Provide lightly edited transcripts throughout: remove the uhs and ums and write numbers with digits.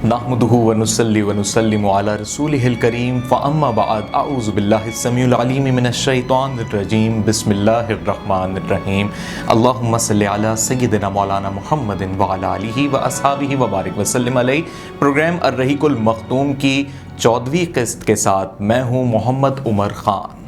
نحمدہ ونصلی ونسلم علی رسولہ الکریم فاما بعد اعوذ باللہ السمیع العلیم من الشیطان الرجیم بسم اللہ الرحمن الرحیم اللہم صلی علی سیدنا مولانا محمد وعلی آلہ واصحابہ وبارک وسلم علیہ۔ پروگرام الرحیق المختوم کی 14ویں قسط کے ساتھ میں ہوں محمد عمر خان۔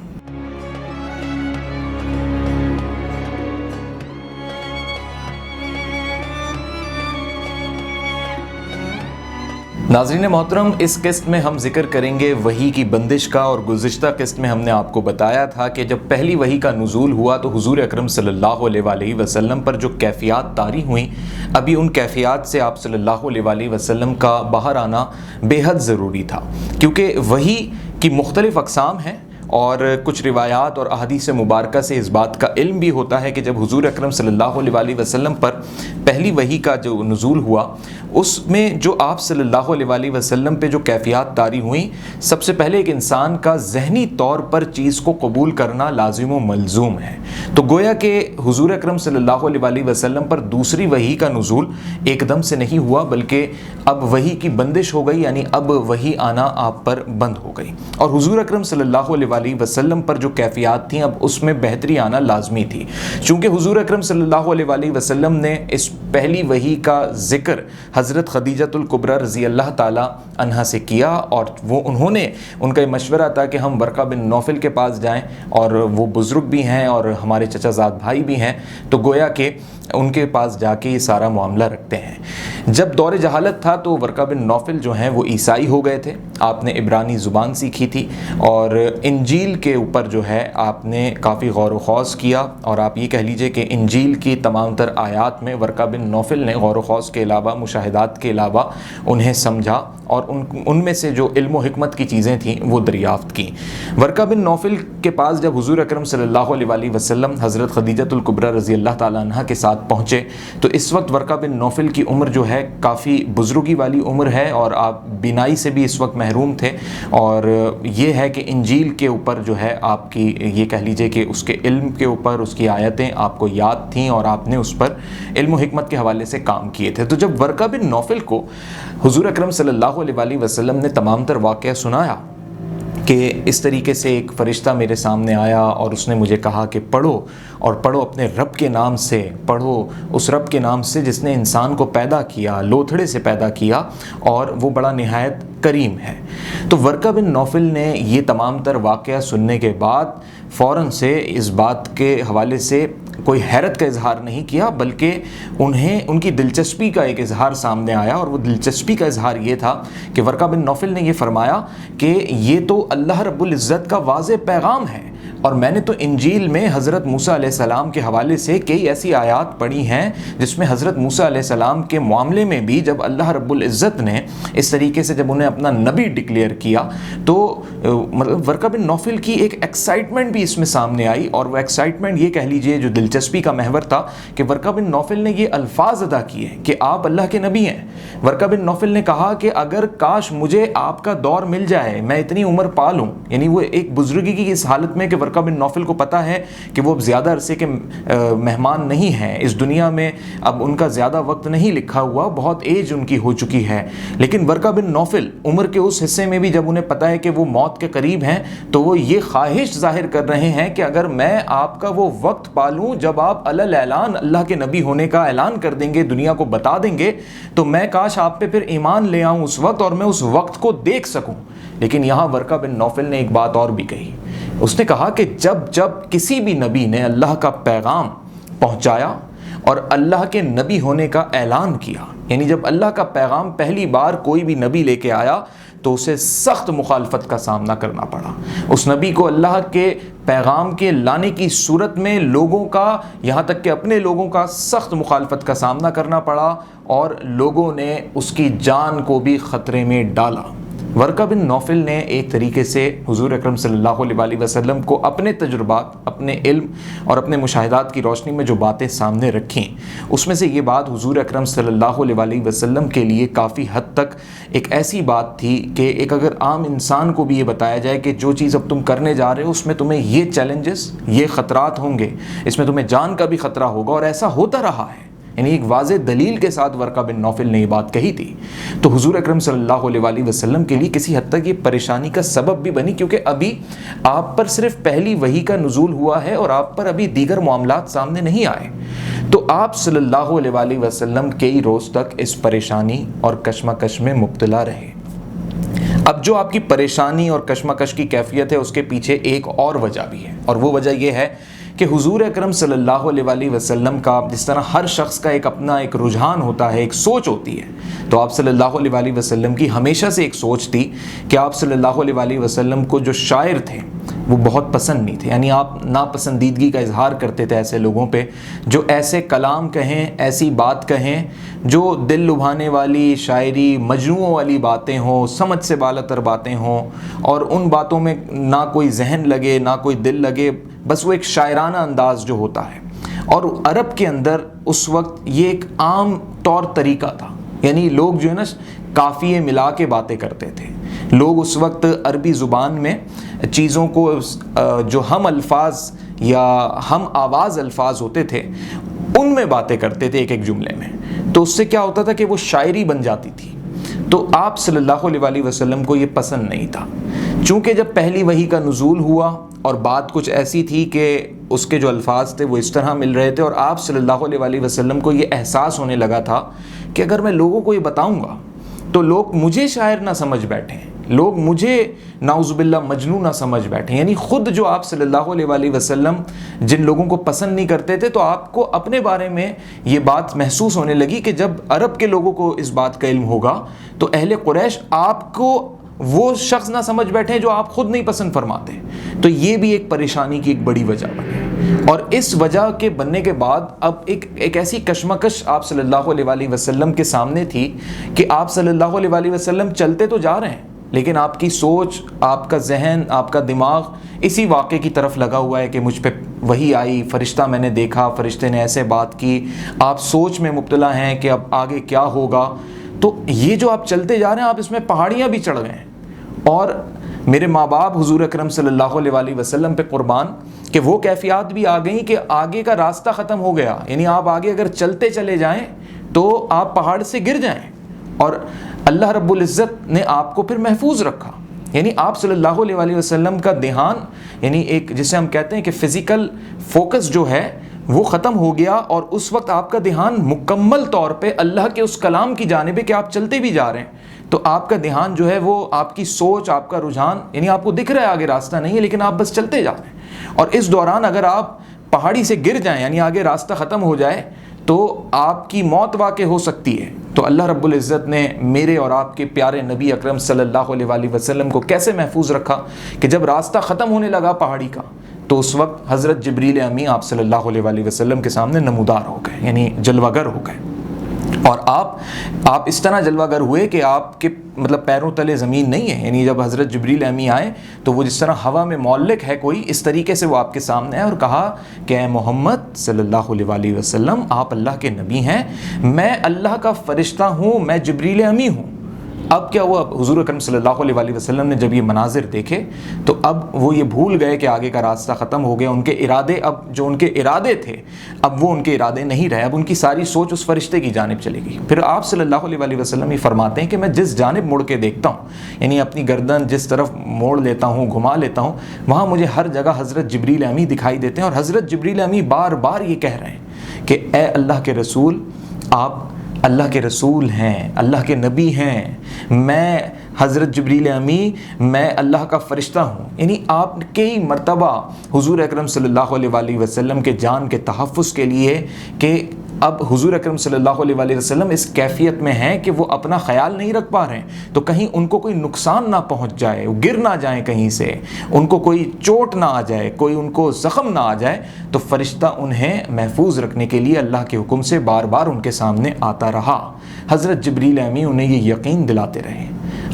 ناظرین محترم، اس قسط میں ہم ذکر کریں گے وحی کی بندش کا، اور گزشتہ قسط میں ہم نے آپ کو بتایا تھا کہ جب پہلی وحی کا نزول ہوا تو حضور اکرم صلی اللہ علیہ وآلہ وسلم پر جو کیفیات طاری ہوئیں، ابھی ان کیفیات سے آپ صلی اللہ علیہ وآلہ وسلم کا باہر آنا بے حد ضروری تھا، کیونکہ وحی کی مختلف اقسام ہیں اور کچھ روایات اور احادیث مبارکہ سے اس بات کا علم بھی ہوتا ہے کہ جب حضور اکرم صلی اللہ علیہ وآلہ وسلم پر پہلی وحی کا جو نزول ہوا، اس میں جو آپ صلی اللہ علیہ وآلہ وسلم پہ جو کیفیات طاری ہوئیں، سب سے پہلے ایک انسان کا ذہنی طور پر چیز کو قبول کرنا لازم و ملزوم ہے۔ تو گویا کہ حضور اکرم صلی اللہ علیہ وآلہ وسلم پر دوسری وحی کا نزول ایک دم سے نہیں ہوا، بلکہ اب وحی کی بندش ہو گئی، یعنی اب وحی آنا آپ پر بند ہو گئی، اور حضور اکرم صلی اللہ علیہ وآلہ وسلم پر جو کیفیات تھیں اب اس میں بہتری آنا لازمی تھی، چونکہ حضور اکرم صلی اللہ علیہ وآلہ وسلم نے اس پہلی وحی کا ذکر حضرت خدیجۃ الکبریٰ رضی اللہ تعالی عنہا سے کیا، اور ان کا یہ مشورہ تھا کہ ہم ورقہ بن نوفل کے پاس جائیں، اور وہ بزرگ بھی ہیں اور ہمارے چچا زاد بھائی بھی ہیں، تو گویا کہ ان کے پاس جا کے یہ سارا معاملہ رکھتے ہیں۔ جب دور جہالت تھا تو ورقہ بن نوفل جو ہیں وہ عیسائی ہو گئے تھے، آپ نے عبرانی زبان سیکھی تھی، اور انجیل کے اوپر جو ہے آپ نے کافی غور و خوض کیا، اور آپ یہ کہہ لیجئے کہ انجیل کی تمام تر آیات میں ورقہ بن نوفل نے غور و خوض کے علاوہ، مشاہدات کے علاوہ انہیں سمجھا، اور ان میں سے جو علم و حکمت کی چیزیں تھیں وہ دریافت کی۔ ورقہ بن نوفل کے پاس جب حضور اکرم صلی اللہ علیہ وآلہ وسلم حضرت خدیجۃ الکبریٰ رضی اللہ تعالیٰ عنہ کے ساتھ پہنچے، تو اس وقت ورقہ بن نوفل کی عمر جو ہے کافی بزرگی والی عمر ہے، اور آپ بینائی سے بھی اس وقت محروم تھے، اور یہ ہے کہ انجیل کے اوپر جو ہے آپ کی یہ کہہ لیجئے کہ اس کے علم کے اوپر اس کی آیتیں آپ کو یاد تھیں، اور آپ نے اس پر علم و حکمت کے حوالے سے کام کیے تھے۔ تو جب ورقہ بن نوفل کو حضور اکرم صلی اللہ علیہ وآلہ وسلم نے تمام تر واقعہ سنایا کہ اس طریقے سے ایک فرشتہ میرے سامنے آیا اور اس نے مجھے کہا کہ پڑھو، اور پڑھو اپنے رب کے نام سے، پڑھو اس رب کے نام سے جس نے انسان کو پیدا کیا، لوتھڑے سے پیدا کیا، اور وہ بڑا نہایت کریم ہے۔ تو ورقہ بن نوفل نے یہ تمام تر واقعہ سننے کے بعد فوراً سے اس بات کے حوالے سے کوئی حیرت کا اظہار نہیں کیا، بلکہ ان کی دلچسپی کا ایک اظہار سامنے آیا، اور وہ دلچسپی کا اظہار یہ تھا کہ ورقہ بن نوفل نے یہ فرمایا کہ یہ تو اللہ رب العزت کا واضح پیغام ہے، اور میں نے تو انجیل میں حضرت موسیٰ علیہ السلام کے حوالے سے کئی ایسی آیات پڑھی ہیں جس میں حضرت موسیٰ علیہ السلام کے معاملے میں بھی جب اللہ رب العزت نے اس طریقے سے جب انہیں اپنا نبی ڈکلیئر کیا، تو مطلب ورقہ بن نوفل کی ایک ایکسائٹمنٹ بھی اس میں سامنے آئی، اور وہ ایکسائٹمنٹ یہ کہہ لیجئے جو دلچسپی کا محور تھا کہ ورقہ بن نوفل نے یہ الفاظ ادا کیے کہ آپ اللہ کے نبی ہیں۔ ورقہ بن نوفل نے کہا کہ اگر کاش مجھے آپ کا دور مل جائے، میں اتنی عمر پا لوں، یعنی وہ ایک بزرگی کی اس حالت میں کہ ورقہ بن نوفل کو پتہ ہے کہ وہ اب زیادہ عرصے کے مہمان نہیں ہیں اس دنیا میں، اب ان کا زیادہ وقت نہیں لکھا ہوا، بہت ایج ان کی ہو چکی ہے، لیکن ورقہ بن نوفل عمر کے اس حصے میں بھی جب انہیں پتہ ہے کہ وہ موت کے قریب ہیں، تو وہ یہ خواہش ظاہر کر رہے ہیں کہ اگر میں آپ کا وہ وقت پالوں جب آپ علی اعلان اللہ کے نبی ہونے کا اعلان کر دیں گے، دنیا کو بتا دیں گے، تو میں کاش آپ پہ پھر ایمان لے آؤں اس وقت، اور میں اس وقت کو دیکھ سکوں۔ لیکن یہاں ورقہ بن نوفل نے ایک بات اور بھی کہی، اس نے کہا کہ جب کسی بھی نبی نے اللہ کا پیغام پہنچایا اور اللہ کے نبی ہونے کا اعلان کیا، یعنی جب اللہ کا پیغام پہلی بار کوئی بھی نبی لے کے آیا تو اسے سخت مخالفت کا سامنا کرنا پڑا، اس نبی کو اللہ کے پیغام کے لانے کی صورت میں لوگوں کا، یہاں تک کہ اپنے لوگوں کا سخت مخالفت کا سامنا کرنا پڑا، اور لوگوں نے اس کی جان کو بھی خطرے میں ڈالا۔ ورقہ بن نوفل نے ایک طریقے سے حضور اکرم صلی اللہ علیہ وآلہ وسلم کو اپنے تجربات، اپنے علم اور اپنے مشاہدات کی روشنی میں جو باتیں سامنے رکھیں، اس میں سے یہ بات حضور اکرم صلی اللہ علیہ وآلہ وسلم کے لیے کافی حد تک ایک ایسی بات تھی کہ ایک اگر عام انسان کو بھی یہ بتایا جائے کہ جو چیز اب تم کرنے جا رہے ہو اس میں تمہیں یہ چیلنجز، یہ خطرات ہوں گے، اس میں تمہیں جان کا بھی خطرہ ہوگا، اور ایسا ہوتا رہا ہے، یعنی ایک واضح دلیل کے ساتھ ورقہ بن نوفل نے یہ بات کہی تھی. تو حضور اکرم صلی اللہ علیہ وآلہ وسلم کے لیے کسی حد تک یہ پریشانی کا سبب بھی بنی، کیونکہ ابھی آپ پر صرف پہلی وحی کا نزول ہوا ہے اور آپ پر ابھی دیگر معاملات سامنے نہیں آئے. تو آپ صلی اللہ علیہ وآلہ وسلم کئی روز تک اس پریشانی اور کشمکش میں مبتلا رہے. اب جو آپ کی پریشانی اور کشمکش کی کیفیت ہے اس کے پیچھے ایک اور وجہ بھی ہے، اور وہ وجہ یہ ہے کہ حضور اکرم صلی اللہ علیہ وآلہ وسلم کا جس طرح ہر شخص کا ایک اپنا ایک رجحان ہوتا ہے، ایک سوچ ہوتی ہے، تو آپ صلی اللہ علیہ وآلہ وسلم کی ہمیشہ سے ایک سوچ تھی کہ آپ صلی اللہ علیہ وآلہ وسلم کو جو شاعر تھے وہ بہت پسند نہیں تھے. یعنی آپ ناپسندیدگی کا اظہار کرتے تھے ایسے لوگوں پہ جو ایسے کلام کہیں، ایسی بات کہیں جو دل لبھانے والی شاعری، مجنوؤں والی باتیں ہوں، سمجھ سے بالاتر باتیں ہوں، اور ان باتوں میں نہ کوئی ذہن لگے نہ کوئی دل لگے، بس وہ ایک شاعرانہ انداز جو ہوتا ہے. اور عرب کے اندر اس وقت یہ ایک عام طور طریقہ تھا، یعنی لوگ جو ہے نا قافیے ملا کے باتیں کرتے تھے. لوگ اس وقت عربی زبان میں چیزوں کو جو ہم الفاظ یا ہم آواز الفاظ ہوتے تھے ان میں باتیں کرتے تھے ایک ایک جملے میں. تو اس سے کیا ہوتا تھا کہ وہ شاعری بن جاتی تھی. تو آپ صلی اللہ علیہ وآلہ وسلم کو یہ پسند نہیں تھا. چونکہ جب پہلی وحی کا نزول ہوا اور بات کچھ ایسی تھی کہ اس کے جو الفاظ تھے وہ اس طرح مل رہے تھے، اور آپ صلی اللہ علیہ وآلہ وسلم کو یہ احساس ہونے لگا تھا کہ اگر میں لوگوں کو یہ بتاؤں گا تو لوگ مجھے شاعر نہ سمجھ بیٹھیں، لوگ مجھے نعوذ باللہ مجنون نہ سمجھ بیٹھیں. یعنی خود جو آپ صلی اللہ علیہ وآلہ وسلم جن لوگوں کو پسند نہیں کرتے تھے، تو آپ کو اپنے بارے میں یہ بات محسوس ہونے لگی کہ جب عرب کے لوگوں کو اس بات کا علم ہوگا تو اہل قریش آپ کو وہ شخص نہ سمجھ بیٹھے جو آپ خود نہیں پسند فرماتے. تو یہ بھی ایک پریشانی کی ایک بڑی وجہ بنی. اور اس وجہ کے بننے کے بعد اب ایک ایسی کشمکش آپ صلی اللہ علیہ وآلہ وسلم کے سامنے تھی کہ آپ صلی اللہ علیہ وآلہ وسلم چلتے تو جا رہے ہیں لیکن آپ کی سوچ، آپ کا ذہن، آپ کا دماغ اسی واقعے کی طرف لگا ہوا ہے کہ مجھ پہ وحی آئی، فرشتہ میں نے دیکھا، فرشتے نے ایسے بات کی. آپ سوچ میں مبتلا ہیں کہ اب آگے کیا ہوگا. تو یہ جو آپ چلتے جا رہے ہیں آپ اس میں پہاڑیاں بھی چڑھ گئے ہیں. اور میرے ماں باپ حضور اکرم صلی اللہ علیہ وآلہ وسلم پہ قربان کہ وہ کیفیات بھی آ گئیں کہ آگے کا راستہ ختم ہو گیا. یعنی آپ آگے اگر چلتے چلے جائیں تو آپ پہاڑ سے گر جائیں، اور اللہ رب العزت نے آپ کو پھر محفوظ رکھا. یعنی آپ صلی اللہ علیہ وآلہ وسلم کا دھیان، یعنی ایک جسے ہم کہتے ہیں کہ فزیکل فوکس جو ہے وہ ختم ہو گیا، اور اس وقت آپ کا دھیان مکمل طور پہ اللہ کے اس کلام کی جانب ہے کہ آپ چلتے بھی جا رہے ہیں. تو آپ کا دھیان جو ہے وہ آپ کی سوچ، آپ کا رجحان، یعنی آپ کو دکھ رہا ہے آگے راستہ نہیں ہے لیکن آپ بس چلتے جا رہے ہیں. اور اس دوران اگر آپ پہاڑی سے گر جائیں، یعنی آگے راستہ ختم ہو جائے، تو آپ کی موت واقع ہو سکتی ہے. تو اللہ رب العزت نے میرے اور آپ کے پیارے نبی اکرم صلی اللہ علیہ وآلہ وسلم کو کیسے محفوظ رکھا کہ جب راستہ ختم ہونے لگا پہاڑی کا تو اس وقت حضرت جبریل امی آپ صلی اللہ علیہ وآلہ وسلم کے سامنے نمودار ہو گئے، یعنی جلوہ گر ہو گئے. اور آپ اس طرح جلوہ گر ہوئے کہ آپ کے مطلب پیروں تلے زمین نہیں ہے. یعنی جب حضرت جبریل امی آئے تو وہ جس طرح ہوا میں معلق ہے کوئی، اس طریقے سے وہ آپ کے سامنے آئے اور کہا کہ اے محمد صلی اللہ علیہ وآلہ وسلم، آپ اللہ کے نبی ہیں، میں اللہ کا فرشتہ ہوں، میں جبریل امی ہوں. اب کیا ہوا، حضور اکرم صلی اللہ علیہ وآلہ وسلم نے جب یہ مناظر دیکھے تو اب وہ یہ بھول گئے کہ آگے کا راستہ ختم ہو گیا. ان کے ارادے، اب جو ان کے ارادے تھے اب وہ ان کے ارادے نہیں رہے، اب ان کی ساری سوچ اس فرشتے کی جانب چلی گئی. پھر آپ صلی اللہ علیہ وآلہ وسلم یہ فرماتے ہیں کہ میں جس جانب مڑ کے دیکھتا ہوں، یعنی اپنی گردن جس طرف موڑ لیتا ہوں، گھما لیتا ہوں، وہاں مجھے ہر جگہ حضرت جبریل امی دکھائی دیتے ہیں. اور حضرت جبریل امی بار بار یہ کہہ رہے ہیں کہ اے اللہ کے رسول، آپ اللہ کے رسول ہیں، اللہ کے نبی ہیں، میں حضرت جبریل امی، میں اللہ کا فرشتہ ہوں. یعنی آپ کئی مرتبہ حضور اکرم صلی اللہ علیہ وآلہ وسلم کے جان کے تحفظ کے لیے کہ اب حضور اکرم صلی اللہ علیہ وآلہ وسلم اس کیفیت میں ہیں کہ وہ اپنا خیال نہیں رکھ پا رہے ہیں، تو کہیں ان کو کوئی نقصان نہ پہنچ جائے، وہ گر نہ جائیں کہیں سے، ان کو کوئی چوٹ نہ آ جائے، کوئی ان کو زخم نہ آ جائے، تو فرشتہ انہیں محفوظ رکھنے کے لیے اللہ کے حکم سے بار بار ان کے سامنے آتا رہا. حضرت جبریل امی انہیں یہ یقین دلاتے رہے.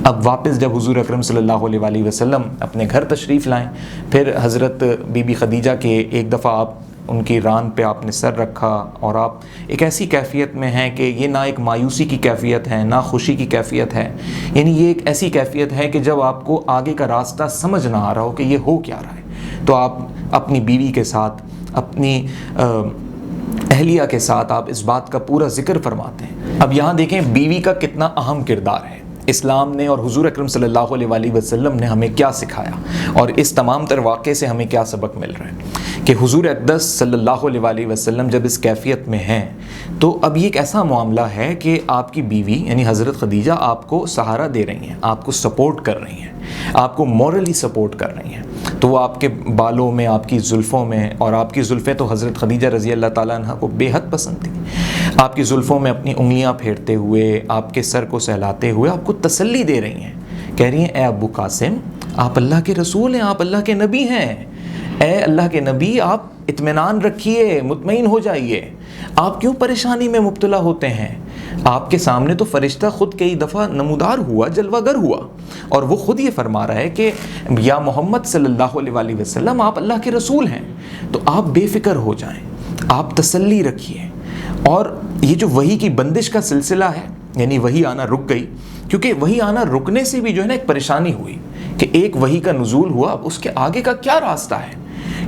اب واپس جب حضور اکرم صلی اللہ علیہ وآلہ وسلم اپنے گھر تشریف لائیں، پھر حضرت بی بی خدیجہ کے ایک دفعہ آپ ان کی ران پہ آپ نے سر رکھا اور آپ ایک ایسی کیفیت میں ہیں کہ یہ نہ ایک مایوسی کی کیفیت ہے نہ خوشی کی کیفیت ہے، یعنی یہ ایک ایسی کیفیت ہے کہ جب آپ کو آگے کا راستہ سمجھ نہ آ رہا ہو کہ یہ ہو کیا رہا ہے، تو آپ اپنی بیوی کے ساتھ، اپنی اہلیہ کے ساتھ آپ اس بات کا پورا ذکر فرماتے ہیں۔ اب یہاں دیکھیں بیوی کا کتنا اہم کردار ہے، اسلام نے اور حضور اکرم صلی اللہ علیہ وسلم نے ہمیں کیا سکھایا، اور اس تمام تر واقعے سے ہمیں کیا سبق مل رہا ہے کہ حضور اقدس صلی اللہ علیہ وسلم جب اس کیفیت میں ہیں تو اب یہ ایک ایسا معاملہ ہے کہ آپ کی بیوی یعنی حضرت خدیجہ آپ کو سہارا دے رہی ہیں، آپ کو سپورٹ کر رہی ہیں، آپ کو مورلی سپورٹ کر رہی ہیں، تو وہ آپ کے بالوں میں، آپ کی زلفوں میں، اور آپ کی زلفیں تو حضرت خدیجہ رضی اللہ تعالیٰ عنہ کو بے حد پسند تھیں، آپ کی زلفوں میں اپنی انگلیاں پھیرتے ہوئے، آپ کے سر کو سہلاتے ہوئے آپ کو تسلی دے رہی ہیں، کہہ رہی ہیں اے ابو قاسم آپ اللہ کے رسول ہیں، آپ اللہ کے نبی ہیں، اے اللہ کے نبی آپ اطمینان رکھیے، مطمئن ہو جائیے، آپ کیوں پریشانی میں مبتلا ہوتے ہیں؟ آپ کے سامنے تو فرشتہ خود کئی دفعہ نمودار ہوا، جلوہ گر ہوا، اور وہ خود یہ فرما رہا ہے کہ یا محمد صلی اللہ علیہ وسلم آپ اللہ کے رسول ہیں، تو آپ بے فکر ہو جائیں، آپ تسلی رکھیے۔ اور یہ جو وحی کی بندش کا سلسلہ ہے، یعنی وحی آنا رک گئی، کیونکہ وحی آنا رکنے سے بھی جو ہے نا ایک پریشانی ہوئی کہ ایک وحی کا نزول ہوا، اب اس کے آگے کا کیا راستہ ہے،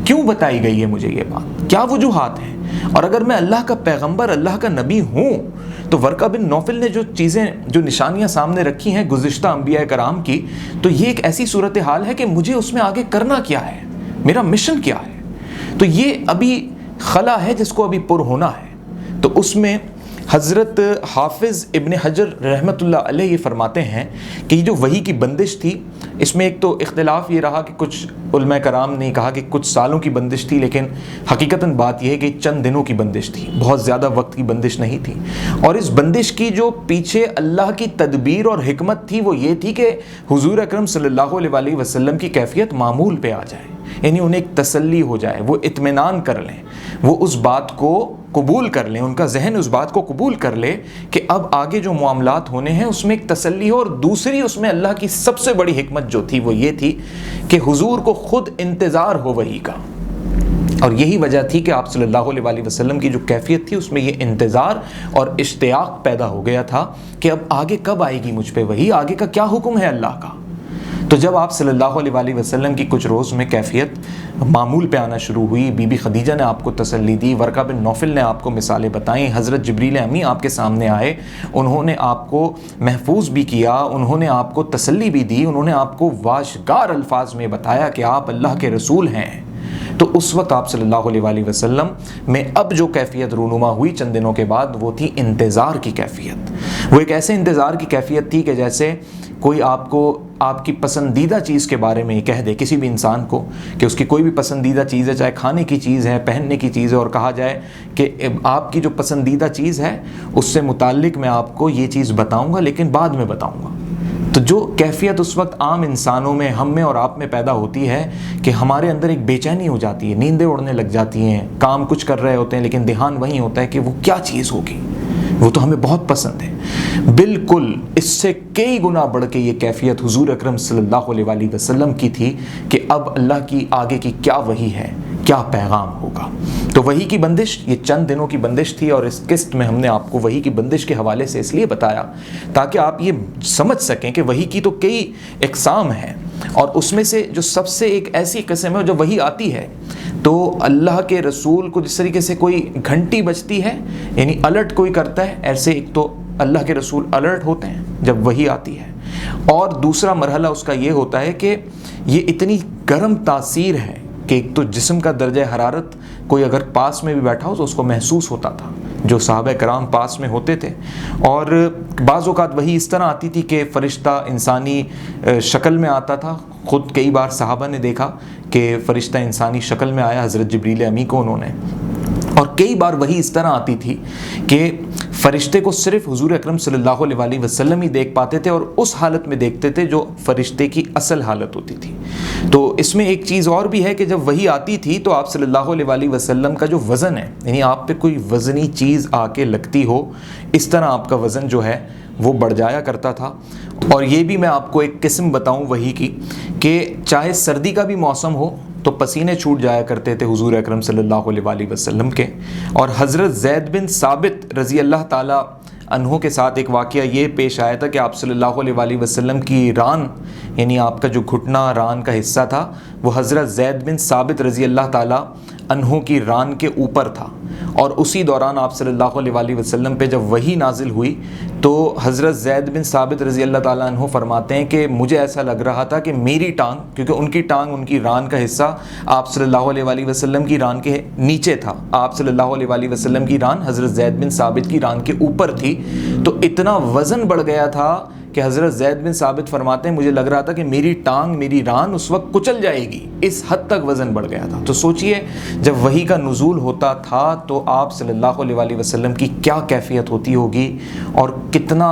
کیوں بتائی گئی ہے مجھے یہ بات، کیا وجوہات ہیں، اور اگر میں اللہ کا پیغمبر، اللہ کا نبی ہوں تو ورقہ بن نوفل نے جو چیزیں، جو نشانیاں سامنے رکھی ہیں گزشتہ انبیاء کرام کی، تو یہ ایک ایسی صورتحال ہے کہ مجھے اس میں آگے کرنا کیا ہے، میرا مشن کیا ہے، تو یہ ابھی خلا ہے جس کو ابھی پر ہونا ہے۔ تو اس میں حضرت حافظ ابن حجر رحمۃ اللہ علیہ یہ فرماتے ہیں کہ یہ جو وحی کی بندش تھی، اس میں ایک تو اختلاف یہ رہا کہ کچھ علماء کرام نے کہا کہ کچھ سالوں کی بندش تھی، لیکن حقیقتاً بات یہ ہے کہ چند دنوں کی بندش تھی، بہت زیادہ وقت کی بندش نہیں تھی، اور اس بندش کی جو پیچھے اللہ کی تدبیر اور حکمت تھی وہ یہ تھی کہ حضور اکرم صلی اللہ علیہ وسلم کی کیفیت معمول پہ آ جائے، یعنی انہیں ایک تسلی ہو جائے، وہ اطمینان کر لیں، وہ اس بات کو قبول کر لیں، ان کا ذہن اس بات کو قبول کر لے کہ اب آگے جو معاملات ہونے ہیں اس میں ایک تسلی ہو۔ اور دوسری اس میں اللہ کی سب سے بڑی حکمت جو تھی وہ یہ تھی کہ حضور کو خود انتظار ہو وحی کا، اور یہی وجہ تھی کہ آپ صلی اللہ علیہ وسلم کی جو کیفیت تھی اس میں یہ انتظار اور اشتیاق پیدا ہو گیا تھا کہ اب آگے کب آئے گی مجھ پہ وحی، آگے کا کیا حکم ہے اللہ کا۔ تو جب آپ صلی اللہ علیہ وسلم کی کچھ روز میں کیفیت معمول پہ آنا شروع ہوئی، بی بی خدیجہ نے آپ کو تسلی دی، ورقہ بن نوفل نے آپ کو مثالیں بتائیں، حضرت جبریل امی آپ کے سامنے آئے، انہوں نے آپ کو محفوظ بھی کیا، انہوں نے آپ کو تسلی بھی دی، انہوں نے آپ کو واشگار الفاظ میں بتایا کہ آپ اللہ کے رسول ہیں، تو اس وقت آپ صلی اللہ علیہ وسلم میں اب جو کیفیت رونما ہوئی چند دنوں کے بعد وہ تھی انتظار کی کیفیت۔ وہ ایک ایسے انتظار کی کیفیت تھی کہ جیسے کوئی آپ کو آپ کی پسندیدہ چیز کے بارے میں کہہ دے، کسی بھی انسان کو کہ اس کی کوئی بھی پسندیدہ چیز ہے، چاہے کھانے کی چیز ہے، پہننے کی چیز ہے، اور کہا جائے کہ آپ کی جو پسندیدہ چیز ہے اس سے متعلق میں آپ کو یہ چیز بتاؤں گا لیکن بعد میں بتاؤں گا۔ تو جو کیفیت اس وقت عام انسانوں میں، ہم میں اور آپ میں پیدا ہوتی ہے کہ ہمارے اندر ایک بے چینی ہو جاتی ہے، نیندیں اڑنے لگ جاتی ہیں، کام کچھ کر رہے ہوتے ہیں لیکن دھیان وہیں ہوتا ہے کہ وہ کیا چیز ہوگی، وہ تو ہمیں بہت پسند ہے۔ بالکل اس سے کئی گنا بڑھ کے یہ کیفیت حضور اکرم صلی اللہ علیہ وسلم کی تھی کہ اب اللہ کی آگے کی کیا وحی ہے، کیا پیغام ہوگا۔ تو وحی کی بندش یہ چند دنوں کی بندش تھی، اور اس قسط میں ہم نے آپ کو وحی کی بندش کے حوالے سے اس لیے بتایا تاکہ آپ یہ سمجھ سکیں کہ وحی کی تو کئی اقسام ہیں، اور اس میں سے جو سب سے ایک ایسی قسم ہے جب وحی آتی ہے تو اللہ کے رسول کو جس طریقے سے کوئی گھنٹی بجتی ہے، یعنی الرٹ کوئی کرتا ہے، ایسے ایک تو اللہ کے رسول الرٹ ہوتے ہیں جب وحی آتی ہے، اور دوسرا مرحلہ اس کا یہ ہوتا ہے کہ یہ اتنی گرم تاثیر ہے کہ ایک تو جسم کا درجہ حرارت کوئی اگر پاس میں بھی بیٹھا ہو تو اس کو محسوس ہوتا تھا، جو صحابہ کرام پاس میں ہوتے تھے، اور بعض اوقات وہی اس طرح آتی تھی کہ فرشتہ انسانی شکل میں آتا تھا، خود کئی بار صحابہ نے دیکھا کہ فرشتہ انسانی شکل میں آیا حضرت جبریل امی کو انہوں نے، اور کئی بار وہی اس طرح آتی تھی کہ فرشتے کو صرف حضور اکرم صلی اللہ علیہ وسلم ہی دیکھ پاتے تھے، اور اس حالت میں دیکھتے تھے جو فرشتے کی اصل حالت ہوتی تھی۔ تو اس میں ایک چیز اور بھی ہے کہ جب وہی آتی تھی تو آپ صلی اللہ علیہ وسلم کا جو وزن ہے، یعنی آپ پہ کوئی وزنی چیز آ کے لگتی ہو، اس طرح آپ کا وزن جو ہے وہ بڑھ جایا کرتا تھا۔ اور یہ بھی میں آپ کو ایک قسم بتاؤں وحی کی کہ چاہے سردی کا بھی موسم ہو تو پسینے چھوٹ جایا کرتے تھے حضور اکرم صلی اللہ علیہ وسلم کے، اور حضرت زید بن ثابت رضی اللہ تعالی عنہ کے ساتھ ایک واقعہ یہ پیش آیا تھا کہ آپ صلی اللہ علیہ وسلم کی ران، یعنی آپ کا جو گھٹنا ران کا حصہ تھا، وہ حضرت زید بن ثابت رضی اللہ تعالیٰ عنہ کی ران کے اوپر تھا، اور اسی دوران آپ صلی اللہ علیہ وآلہ وسلم پہ جب وحی نازل ہوئی تو حضرت زید بن ثابت رضی اللہ تعالیٰ عنہ فرماتے ہیں کہ مجھے ایسا لگ رہا تھا کہ میری ٹانگ، کیونکہ ان کی ٹانگ، ان کی ران کا حصہ آپ صلی اللہ علیہ وآلہ وسلم کی ران کے نیچے تھا، آپ صلی اللہ علیہ وآلہ وسلم کی ران حضرت زید بن ثابت کی ران کے اوپر تھی، تو اتنا وزن بڑھ گیا تھا کہ حضرت زید بن ثابت فرماتے ہیں مجھے لگ رہا تھا کہ میری ٹانگ، میری ران اس وقت کچل جائے گی، اس حد تک وزن بڑھ گیا تھا۔ تو سوچئے جب وحی کا نزول ہوتا تھا تو آپ صلی اللہ علیہ وآلہ وسلم کی کیا کیفیت ہوتی ہوگی، اور کتنا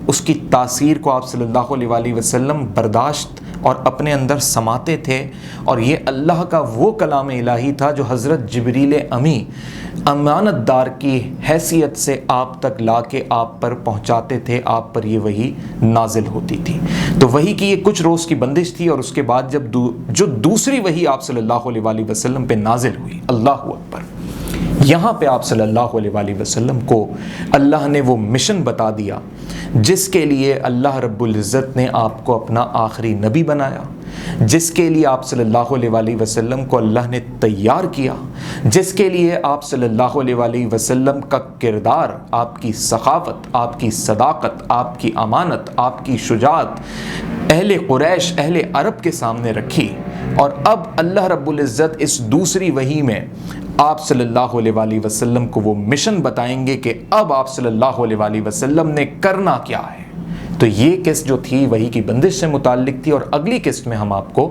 اس کی تاثیر کو آپ صلی اللہ علیہ وآلہ وسلم برداشت اور اپنے اندر سماتے تھے۔ اور یہ اللہ کا وہ کلام الہی تھا جو حضرت جبریل امی امانت دار کی حیثیت سے آپ تک لا کے آپ پر پہنچاتے تھے، آپ پر یہ وحی نازل ہوتی تھی۔ تو وحی کی یہ کچھ روز کی بندش تھی، اور اس کے بعد جب جو دوسری وحی آپ صلی اللہ علیہ وآلہ وسلم پہ نازل ہوئی، اللہ اکبر، یہاں پہ آپ صلی اللہ علیہ وآلہ وسلم کو اللہ نے وہ مشن بتا دیا جس کے لیے اللہ رب العزت نے آپ کو اپنا آخری نبی بنایا، جس کے لیے آپ صلی اللہ علیہ وآلہ وسلم کو اللہ نے تیار کیا، جس کے لیے آپ صلی اللہ علیہ وآلہ وسلم کا کردار، آپ کی سخاوت، آپ کی صداقت، آپ کی امانت، آپ کی شجاعت اہل قریش، اہل عرب کے سامنے رکھی۔ اور اب اللہ رب العزت اس دوسری وحی میں آپ صلی اللہ علیہ وآلہ وسلم کو وہ مشن بتائیں گے کہ اب آپ صلی اللہ علیہ وآلہ وسلم نے کرنا کیا ہے۔ تو یہ قسط جو تھی وحی کی بندش سے متعلق تھی، اور اگلی قسط میں ہم آپ کو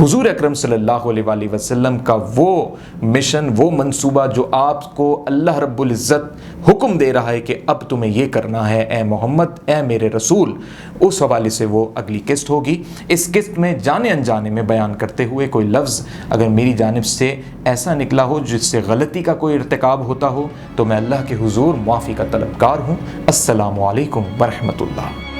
حضور اکرم صلی اللہ علیہ وآلہ وسلم کا وہ مشن، وہ منصوبہ جو آپ کو اللہ رب العزت حکم دے رہا ہے کہ اب تمہیں یہ کرنا ہے اے محمد، اے میرے رسول، اس حوالے سے وہ اگلی قسط ہوگی۔ اس قسط میں جانے انجانے میں بیان کرتے ہوئے کوئی لفظ اگر میری جانب سے ایسا نکلا ہو جس سے غلطی کا کوئی ارتکاب ہوتا ہو تو میں اللہ کے حضور معافی کا طلبگار ہوں۔ السلام علیکم ورحمۃ اللہ۔